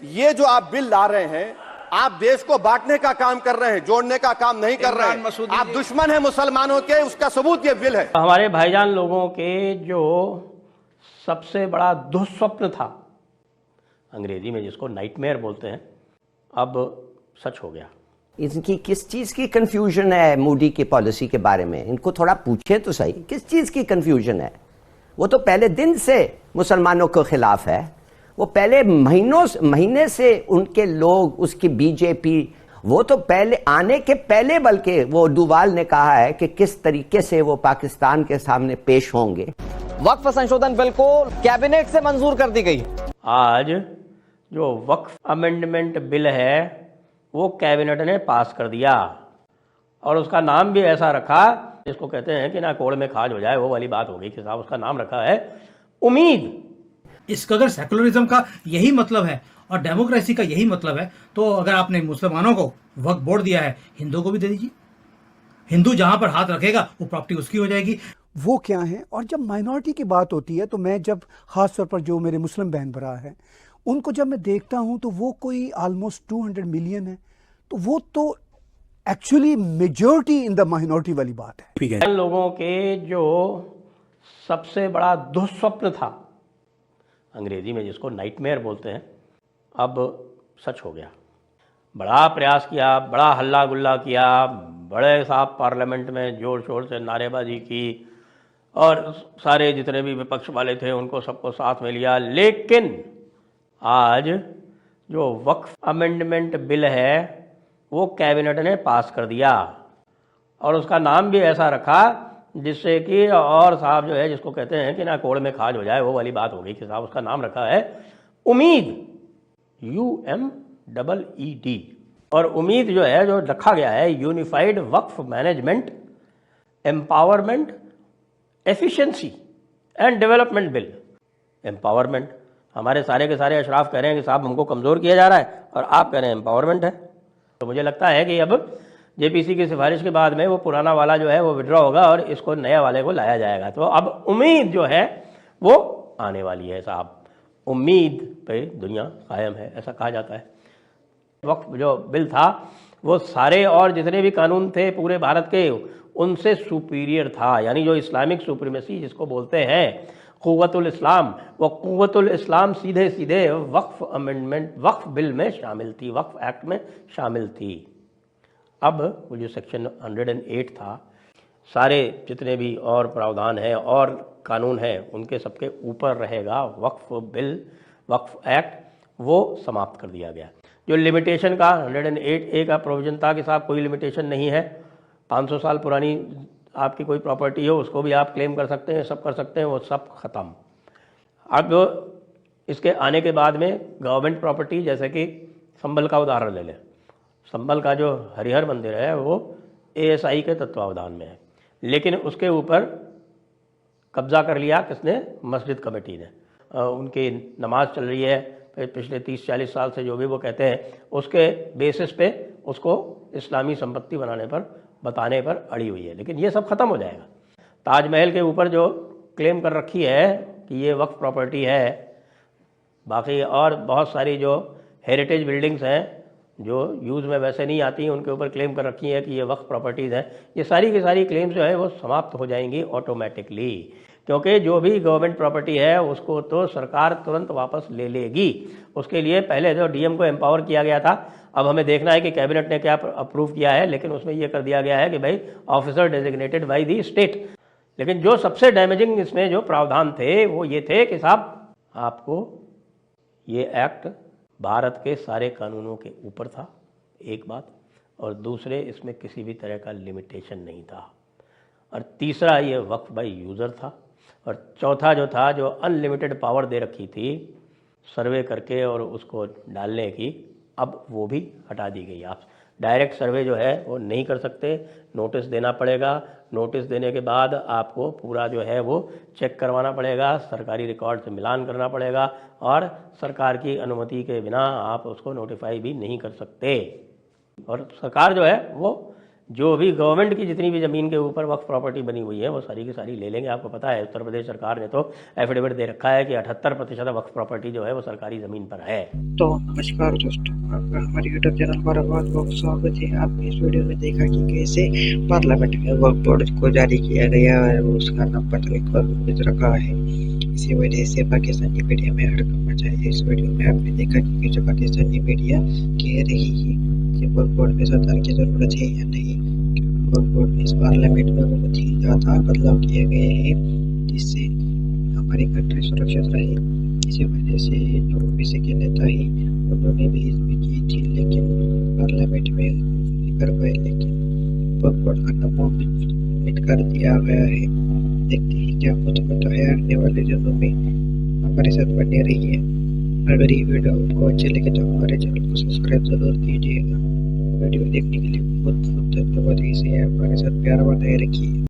ये जो आप बिल ला रहे हैं, आप देश को बांटने का काम कर रहे हैं, जोड़ने का काम नहीं कर रहे हैं। आप दुश्मन हैं मुसलमानों के, उसका सबूत ये बिल है। हमारे भाईजान लोगों के जो सबसे बड़ा दुःस्वप्न था, अंग्रेजी में जिसको नाइटमेयर बोलते हैं, अब सच हो गया। इनकी किस चीज की कंफ्यूजन है मोदी की पॉलिसी के बारे में? इनको थोड़ा पूछे तो सही, किस चीज की कंफ्यूजन है? वो तो पहले दिन से मुसलमानों के खिलाफ है। वो पहले महीने से उनके लोग, उसकी बीजेपी, वो तो पहले आने के पहले बल्कि वो डोवाल ने कहा है कि किस तरीके से वो पाकिस्तान के सामने पेश होंगे। वक्फ संशोधन बिल को कैबिनेट से मंजूर कर दी गई। आज जो वक्फ अमेंडमेंट बिल है वो कैबिनेट ने पास कर दिया और उसका नाम भी ऐसा रखा जिसको कहते हैं कि ना कोड़ में खाज हो जाए, वो वाली बात हो गई कि साहब उसका नाम रखा है उम्मीद। इसका अगर सेकुलरिज्म का यही मतलब है और डेमोक्रेसी का यही मतलब है, तो अगर आपने मुसलमानों को वक्फ बोर्ड दिया है, हिंदुओं को भी दे दीजिए। हिंदू जहां पर हाथ रखेगा वो प्रॉपर्टी उसकी हो जाएगी। वो क्या है? और जब माइनॉरिटी की बात होती है तो मैं जब खास तौर पर जो मेरे मुस्लिम बहन भरा है उनको जब मैं देखता हूं तो वो कोई ऑलमोस्ट 200 मिलियन है, तो वो तो actually majority in the minority वाली बात है। लोगों के जो सबसे बड़ा दुःस्वप्न था, अंग्रेजी में जिसको नाइटमेयर बोलते हैं, अब सच हो गया। बड़ा प्रयास किया, बड़ा हल्ला गुल्ला किया, बड़े साहब पार्लियामेंट में जोर शोर से नारेबाजी की और सारे जितने भी विपक्ष वाले थे उनको सबको साथ में लिया, लेकिन आज जो वक्फ अमेंडमेंट बिल है वो कैबिनेट ने पास कर दिया और उसका नाम भी ऐसा रखा जिससे कि और साहब जो है जिसको कहते हैं कि ना कोड़ में खाज हो जाए, वो वाली बात हो गई कि साहब उसका नाम रखा है उम्मीद, UMEED। और उम्मीद जो है जो रखा गया है unified Waqf management empowerment efficiency and development bill. Empowerment, हमारे सारे के सारे अशराफ कह रहे हैं कि साहब हमको कमज़ोर किया जा रहा है, और आप कह रहे हैं एम्पावरमेंट है। तो मुझे लगता है कि अब JPC की सिफारिश के बाद में वो पुराना वाला जो है वो विड्रॉ होगा और इसको नया वाले को लाया जाएगा। तो अब उम्मीद जो है वो आने वाली है साहब। उम्मीद पे दुनिया कायम है, ऐसा कहा जाता है। वक्फ जो बिल था वो सारे और जितने भी कानून थे पूरे भारत के उनसे सुपीरियर था, यानी जो इस्लामिक सुप्रीमेसी जिसको बोलते हैं, कुव्वतुल इस्लाम, वो कुव्वतुल इस्लाम सीधे सीधे वक्फ अमेंडमेंट, वक्फ बिल में शामिल थी, वक्फ एक्ट में शामिल थी। अब वो जो सेक्शन 108 था, सारे जितने भी और प्रावधान हैं और कानून हैं उनके सबके ऊपर रहेगा वक्फ बिल, वक्फ एक्ट, वो समाप्त कर दिया गया। जो लिमिटेशन का 108A का प्रोविजन था कि साहब कोई लिमिटेशन नहीं है, 500 साल पुरानी आपकी कोई प्रॉपर्टी हो उसको भी आप क्लेम कर सकते हैं, सब कर सकते हैं, वो सब ख़त्म। अब इसके आने के बाद में गवर्नमेंट प्रॉपर्टी, जैसे कि संभल का उदाहरण ले लें, संभल का जो हरिहर मंदिर है वो ASI के तत्वावधान में है, लेकिन उसके ऊपर कब्जा कर लिया किसने? मस्जिद कमेटी ने। उनकी नमाज चल रही है पिछले 30-40 साल से, जो भी वो कहते हैं, उसके बेसिस पे उसको इस्लामी संपत्ति बताने पर अड़ी हुई है, लेकिन ये सब ख़त्म हो जाएगा। ताजमहल के ऊपर जो क्लेम कर रखी है कि ये वक्फ प्रॉपर्टी है, बाकी और बहुत सारी जो हेरिटेज बिल्डिंग्स हैं जो यूज़ में वैसे नहीं आती, उनके ऊपर क्लेम कर रखी है कि ये वक्फ प्रॉपर्टीज़ हैं, ये सारी की सारी क्लेम्स जो है वो समाप्त हो जाएंगी ऑटोमेटिकली, क्योंकि जो भी गवर्नमेंट प्रॉपर्टी है उसको तो सरकार तुरंत वापस ले लेगी। उसके लिए पहले जो DM को एम्पावर किया गया था, अब हमें देखना है कि कैबिनेट ने क्या अप्रूव किया है, लेकिन उसमें ये कर दिया गया है कि भाई officer designated by the state. लेकिन जो सबसे डैमेजिंग इसमें जो प्रावधान थे वो ये थे कि साहब आपको ये एक्ट भारत के सारे कानूनों के ऊपर था, एक बात, और दूसरे इसमें किसी भी तरह का लिमिटेशन नहीं था, और तीसरा ये वक्फ बाय यूज़र था, और चौथा जो था जो अनलिमिटेड पावर दे रखी थी सर्वे करके और उसको डालने की, अब वो भी हटा दी गई। आप डायरेक्ट सर्वे जो है वो नहीं कर सकते, नोटिस देना पड़ेगा। नोटिस देने के बाद आपको पूरा जो है वो चेक करवाना पड़ेगा, सरकारी रिकॉर्ड से मिलान करना पड़ेगा, और सरकार की अनुमति के बिना आप उसको नोटिफाई भी नहीं कर सकते। और सरकार जो है वो जो भी गवर्नमेंट की जितनी भी ज़मीन के ऊपर वक्फ प्रॉपर्टी बनी हुई है वो सारी की सारी ले लेंगे। आपको पता है उत्तर प्रदेश सरकार ने तो एफिडेविट दे रखा है कि 78% वक्फ प्रॉपर्टी जो है वो सरकारी ज़मीन पर है। तो नमस्कार दोस्तों, आपका हमारे यूट्यूब चैनल पर बहुत बहुत स्वागत है। आपने इस वीडियो में देखा कि कैसे पार्लियामेंट में वक्फ बोर्ड को जारी किया गया है और उसका नाम पत्र रखा है। इसी वजह से पाकिस्तानी मीडिया में हड़कंप मचा है। इस वीडियो में आपने देखा कि जो पाकिस्तानी मीडिया कह रही है कि वक्फ बोर्ड में सरकार की जरूरत है या नहीं। वक्फ बोर्ड में इस पार्लियामेंट में बहुत ही ज़्यादा बदलाव किए गए हैं जिससे हमारी कंट्री सुरक्षित रहे। इसी वजह से जो ओबीसी के नेता ही उन्होंने भी इसमें की थी, लेकिन पार्लियामेंट में नहीं कर पाए। लेकिन वक्फ बोर्ड का नाम मिट कर दिया गया है। देखते हैं क्या कुछ होता है आने वाले दिनों में। हमारे साथ बने रहिए। अगर ये वीडियो आपको अच्छी लगे तो हमारे चैनल को सब्सक्राइब जरूर कीजिएगा। वीडियो देखने के लिए बहुत बहुत धन्यवाद। इसे हमारे साथ प्यार बनाए रखिए।